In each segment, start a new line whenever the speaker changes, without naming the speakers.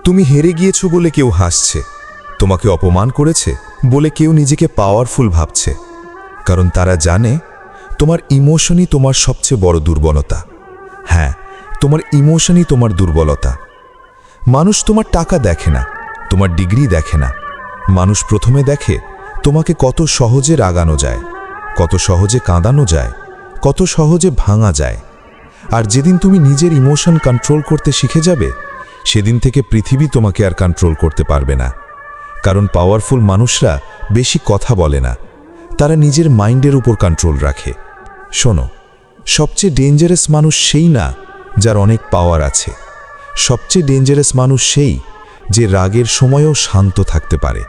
তুমি হেরে গিয়েছো বলে কেউ হাসছে, তোমাকে অপমান করেছে বলে কেউ নিজেকে পাওয়ারফুল ভাবছে, কারণ তারা জানে তোমার ইমোশনই তোমার সবচেয়ে বড় দুর্বলতা। হ্যাঁ, তোমার ইমোশনই তোমার দুর্বলতা। মানুষ তোমার টাকা দেখে না, তোমার ডিগ্রি দেখে না। মানুষ প্রথমে দেখে তোমাকে কত সহজে রাগানো যায়, কত সহজে কাঁদানো যায়, কত সহজে ভাঙা যায়। আর যেদিন তুমি নিজের ইমোশন কন্ট্রোল করতে শিখে যাবে, সেদিন থেকে পৃথিবী তোমাকে আর কন্ট্রোল করতে পারবে না। কারণ পাওয়ারফুল মানুষরা বেশি কথা বলে না, তারা নিজের মাইন্ডের উপর কন্ট্রোল রাখে। শোনো, সবচেয়ে ডেঞ্জারাস মানুষ সেই না যার অনেক পাওয়ার আছে। সবচেয়ে ডেঞ্জারাস মানুষ সেই যে রাগের সময়ও শান্ত থাকতে পারে,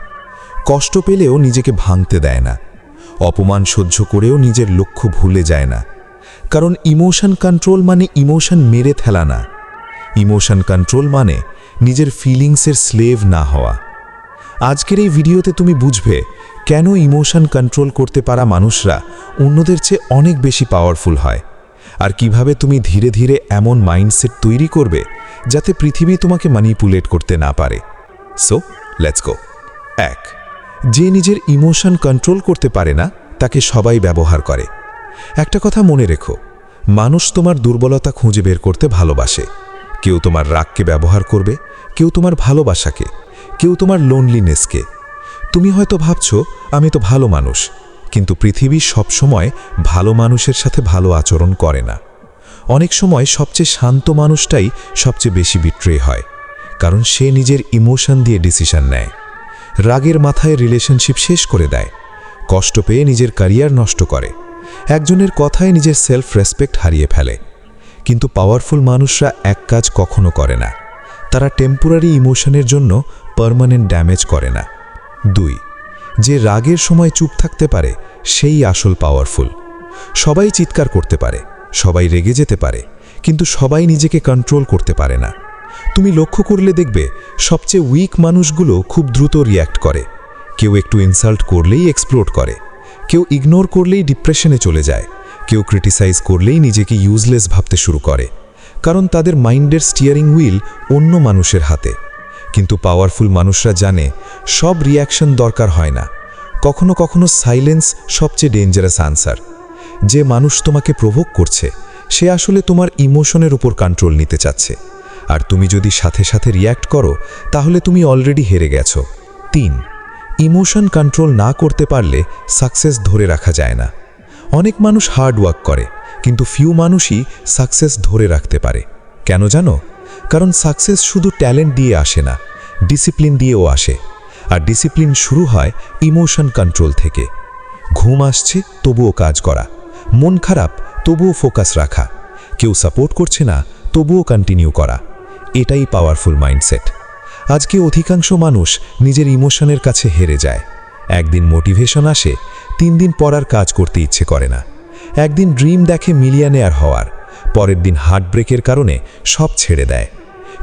কষ্ট পেলেও নিজেকে ভাঙতে দেয় না, অপমান সহ্য করেও নিজের লক্ষ্য ভুলে যায় না। কারণ ইমোশন কন্ট্রোল মানে ইমোশন মেরে ফেলা না। ইমোশন কন্ট্রোল মানে নিজের ফিলিংসের স্লেভ না হওয়া। আজকের এই ভিডিওতে তুমি বুঝবে কেন ইমোশন কন্ট্রোল করতে পারা মানুষরা অন্যদের চেয়ে অনেক বেশি পাওয়ারফুল হয়, আর কিভাবে তুমি ধীরে ধীরে এমন মাইন্ডসেট তৈরি করবে যাতে পৃথিবী তোমাকে ম্যানিপুলেট করতে না পারে। So let's go. 1. যে নিজের ইমোশন কন্ট্রোল করতে পারে না তাকে সবাই ব্যবহার করে। একটা কথা মনে রেখো, মানুষ তোমার দুর্বলতা খুঁজে বের করতে ভালোবাসে। কেউ তোমার রাগকে ব্যবহার করবে, কেউ তোমার ভালোবাসাকে, কেউ তোমার লোনলিনেসকে। তুমি হয়তো ভাবছো আমি তো ভালো মানুষ, কিন্তু পৃথিবী সবসময় ভালো মানুষের সাথে ভালো আচরণ করে না। অনেক সময় সবচেয়ে শান্ত মানুষটাই সবচেয়ে বেশি বিট্রে হয়, কারণ সে নিজের ইমোশন দিয়ে ডিসিশন নেয়। রাগের মাথায় রিলেশনশিপ শেষ করে দেয়, কষ্ট পেয়ে নিজের ক্যারিয়ার নষ্ট করে, একজনের কথায় নিজের সেলফ রেসপেক্ট হারিয়ে ফেলে। কিন্তু পাওয়ারফুল মানুষরা এক কাজ কখনো করে না, তারা টেম্পোরারি ইমোশনের জন্য পার্মানেন্ট ড্যামেজ করে না। 2. যে রাগের সময় চুপ থাকতে পারে সেই আসল পাওয়ারফুল। সবাই চিৎকার করতে পারে, সবাই রেগে যেতে পারে, কিন্তু সবাই নিজেকে কন্ট্রোল করতে পারে না। তুমি লক্ষ্য করলে দেখবে সবচেয়ে উইক মানুষগুলো খুব দ্রুত রিয়্যাক্ট করে। কেউ একটু ইনসাল্ট করলেই এক্সপ্লোড করে, কেউ ইগনোর করলেই ডিপ্রেশনে চলে যায়, কেউ ক্রিটিসাইজ করলেই নিজেকে ইউজলেস ভাবতে শুরু করে, কারণ তাদের মাইন্ডের স্টিয়ারিং হুইল অন্য মানুষের হাতে। কিন্তু পাওয়ারফুল মানুষরা জানে সব রিয়াকশন দরকার হয় না, কখনো কখনো সাইলেন্স সবচেয়ে ডেঞ্জারাস আনসার। যে মানুষ তোমাকে প্রভোক করছে সে আসলে তোমার ইমোশনের উপর কন্ট্রোল নিতে চাচ্ছে, আর তুমি যদি সাথে সাথে রিয়্যাক্ট করো তাহলে তুমি অলরেডি হেরে গেছো। 3. ইমোশন কন্ট্রোল না করতে পারলে সাকসেস ধরে রাখা যায় না। অনেক মানুষ হার্ড ওয়ার্ক করে, কিন্তু ফিউ মানুষই সাকসেস ধরে রাখতে পারে। কেন জানো? কারণ সাকসেস শুধু ট্যালেন্ট দিয়ে আসে না, ডিসিপ্লিন দিয়েও আসে। আর ডিসিপ্লিন শুরু হয় ইমোশন কন্ট্রোল থেকে। ঘুম আসছে তবুও কাজ করা, মন খারাপ তবুও ফোকাস রাখা, কেউ সাপোর্ট করছে না তবুও কন্টিনিউ করা। এটাই পাওয়ারফুল মাইন্ডসেট। আজকে অধিকাংশ মানুষ নিজের ইমোশনের কাছে হেরে যায়। একদিন মোটিভেশন আসে, 3 দিন পর আর কাজ করতে ইচ্ছে করে না। একদিন ড্রিম দেখে মিলিয়নেয়ার হওয়ার, পরের দিন হার্টব্রেকের কারণে সব ছেড়ে দেয়।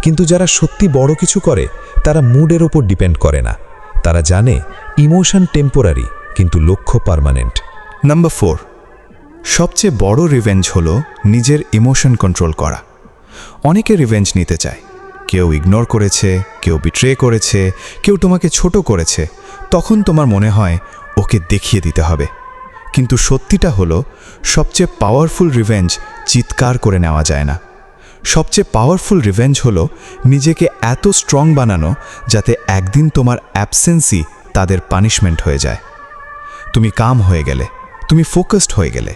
কিন্তু যারা সত্যি বড় কিছু করে তারা মুডের ওপর ডিপেন্ড করে না, তারা জানে ইমোশন টেম্পোরারি কিন্তু লক্ষ্য পার্মানেন্ট।
নাম্বার 4. সবচেয়ে বড় রিভেঞ্জ হলো নিজের ইমোশন কন্ট্রোল করা। অনেকে রিভেঞ্জ নিতে চায়, কেউ ইগনোর করেছে, কেউ বিট্রে করেছে, কেউ তোমাকে ছোট করেছে। তখন তোমার মনে হয় ওকে দেখিয়ে দিতে হবে। কিন্তু সত্যিটা হলো সবচেয়ে পাওয়ারফুল রিভেঞ্জ চিৎকার করে নেওয়া যায় না। সবচেয়ে পাওয়ারফুল রিভেঞ্জ হলো নিজেকে এত স্ট্রং বানানো যাতে একদিন তোমার অ্যাবসেন্সই তাদের পানিশমেন্ট হয়ে যায়। তুমি কাম হয়ে গেলে, তুমি ফোকাসড হয়ে গেলে,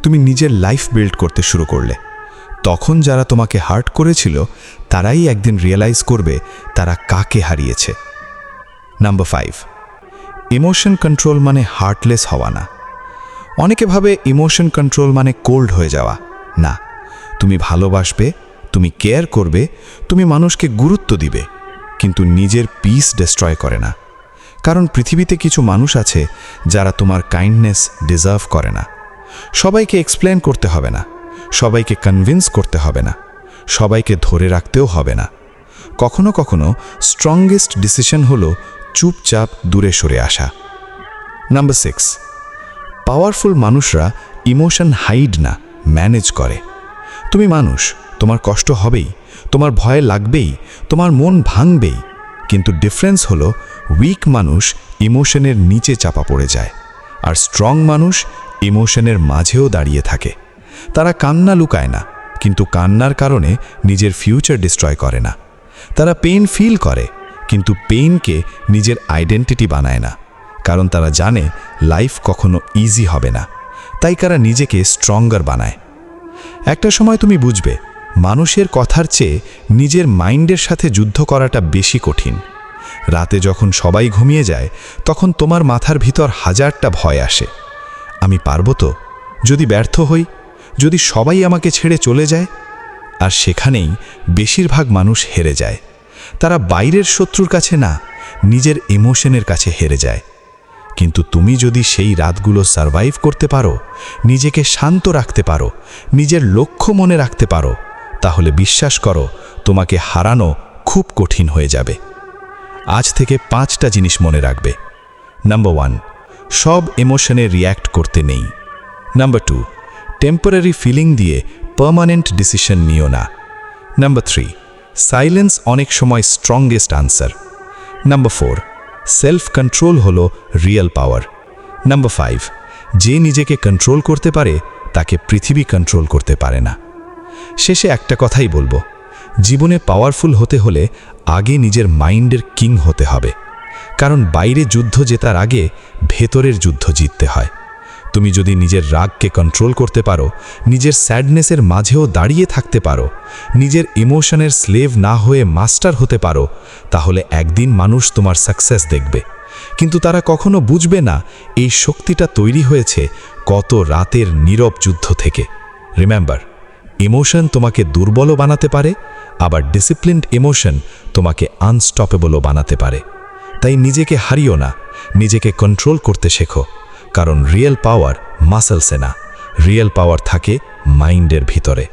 তুমি নিজের লাইফ বিল্ড করতে শুরু করলে, তখন যারা তোমাকে হার্ট করেছিল তারাই একদিন রিয়েলাইজ করবে তারা কাকে হারিয়েছে। নাম্বার 5. ইমোশন কন্ট্রোল মানে হার্টলেস হওয়া না। অনেকে ভাবে ইমোশন কন্ট্রোল মানে কোল্ড হয়ে যাওয়া। না, তুমি ভালোবাসবে, তুমি কেয়ার করবে, তুমি মানুষকে গুরুত্ব দিবে, কিন্তু নিজের পিস ডিস্ট্রয় করে না। কারণ পৃথিবীতে কিছু মানুষ আছে যারা তোমার কাইন্ডনেস ডিজার্ভ করে না। সবাইকে এক্সপ্লেন করতে হবে না, সবাইকে কনভিন্স করতে হবে না, সবাইকে ধরে রাখতেও হবে না। কখনো কখনো স্ট্রংগেস্ট ডিসিশন হলো চুপচাপ দূরে সরে আসা। নাম্বার 6. পাওয়ারফুল মানুষরা ইমোশন হাইড না, ম্যানেজ করে। তুমি মানুষ, তোমার কষ্ট হবেই, তোমার ভয় লাগবেই, তোমার মন ভাঙবেই, কিন্তু ডিফারেন্স হলো উইক মানুষ ইমোশনের নিচে চাপা পড়ে যায়, আর স্ট্রং মানুষ ইমোশনের মাঝেও দাঁড়িয়ে থাকে। তারা কান্না লুকায় না, কিন্তু কান্নার কারণে নিজের ফিউচার ডিস্ট্রয় করে না। তারা পেইন ফিল করে, কিন্তু পেইনকে নিজের আইডেন্টিটি বানায় না, কারণ তারা জানে লাইফ কখনো ইজি হবে না, তাই তারা নিজেকে স্ট্রঙ্গার বানায়। একটা সময় তুমি বুঝবে মানুষের কথার চেয়ে নিজের মাইন্ডের সাথে যুদ্ধ করাটা বেশি কঠিন। রাতে যখন সবাই ঘুমিয়ে যায়, তখন তোমার মাথার ভিতর হাজারটা ভয় আসে। আমি পারবো তো? যদি ব্যর্থ হই? যদি সবাই আমাকে ছেড়ে চলে যায়? আর সেখানেই বেশিরভাগ মানুষ হেরে যায়। তারা বাইরের শত্রুর কাছে না, নিজের ইমোশনের কাছে হেরে যায়। কিন্তু তুমি যদি সেই রাতগুলো সারভাইভ করতে পারো, নিজেকে শান্ত রাখতে পারো, নিজের লক্ষ্য মনে রাখতে পারো, তাহলে বিশ্বাস করো তোমাকে হারানো খুব কঠিন হয়ে যাবে। আজ থেকে 5টা জিনিস মনে রাখবে। নাম্বার 1, সব ইমোশনে রিয়্যাক্ট করতে নেই। নাম্বার 2, টেম্পোরারি ফিলিং দিয়ে পার্মানেন্ট ডিসিশন নিও না। নাম্বার 3, সাইলেন্স অনেক সময় strongest answer. Number 4, self control হলো রিয়েল পাওয়ার। নাম্বার 5, যে নিজেকে কন্ট্রোল করতে পারে তাকে পৃথিবী কন্ট্রোল করতে পারে না। শেষে একটা কথাই বলবো, জীবনে পাওয়ারফুল হতে হলে আগে নিজের মাইন্ডের কিং হতে হবে, কারণ বাইরে যুদ্ধ জেতার আগে ভেতরের যুদ্ধ জিততে হয়। তুমি যদি নিজের রাগকে কন্ট্রোল করতে পারো, নিজের স্যাডনেসের মাঝেও দাঁড়িয়ে থাকতে পারো, নিজের ইমোশনের স্লেভ না হয়ে মাস্টার হতে পারো, তাহলে একদিন মানুষ তোমার সাকসেস দেখবে। কিন্তু তারা কখনো বুঝবে না এই শক্তিটা তৈরি হয়েছে কত রাতের নীরব যুদ্ধ থেকে। রিমেম্বার, ইমোশন তোমাকে দুর্বলও বানাতে পারে, আবার ডিসিপ্লিনড ইমোশন তোমাকে আনস্টপেবলও বানাতে পারে। তাই নিজেকে হারিও না, নিজেকে কন্ট্রোল করতে শেখো, কারণ রিয়েল পাওয়ার মাসলসে না, রিয়েল পাওয়ার থাকে মাইন্ডের ভিতরে।